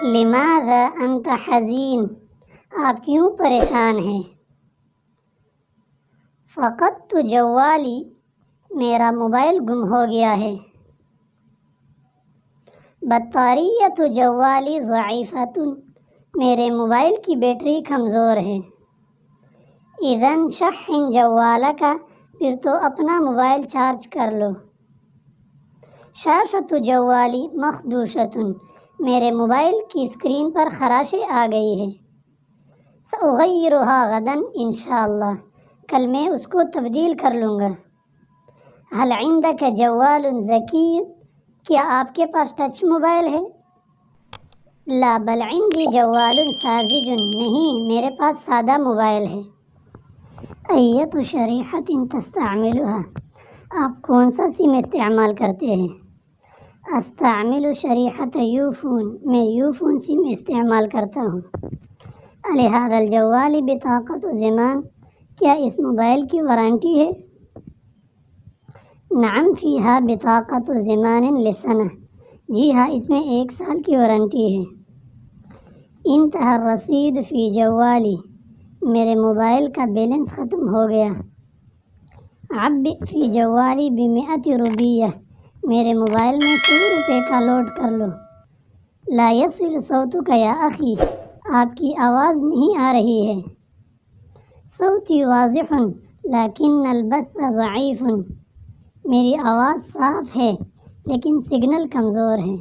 لماذا انت حزین، آپ کیوں پریشان ہیں؟ فقدت جوالی، میرا موبائل گم ہو گیا ہے۔ بطاریۃ جوالی ضعیفۃ، میرے موبائل کی بیٹری کمزور ہے۔ اذن شحن جوالک، پھر تو اپنا موبائل چارج کر لو۔ شاشۃ جوالی مخدوشۃ، میرے موبائل کی اسکرین پر خراشیں آ گئی ہے۔ سأغیرها غدا انشاءاللہ، کل میں اس کو تبدیل کر لوں گا۔ هل عندک جوال ذکی، کیا آپ کے پاس ٹچ موبائل ہے؟ لا بل عندي جوال ساذج، نہیں میرے پاس سادہ موبائل ہے۔ ایت شریحۃ تستعملها، آپ کون سا سم استعمال کرتے ہیں؟ استعمل شریحۃ یوفون، میں یوفون سم استعمال کرتا ہوں۔ لہذا الجوال بطاقۃ ضمان، کیا اس موبائل کی وارنٹی ہے؟ نعم فیہا بطاقۃ ضمان لسنہ، جی ہاں اس میں 1 سال کی وارنٹی ہے۔ انتہا الرصید فی جوالی، میرے موبائل کا بیلنس ختم ہو گیا۔ عبئ فی جوالی ب100 روپیہ، میرے موبائل میں 100 روپے کا لوڈ کر لو۔ لا یصل صوتک یا اخی، آپ کی آواز نہیں آ رہی ہے۔ صوتی واضح لیکن البث ضعیف، میری آواز صاف ہے لیکن سگنل کمزور ہے۔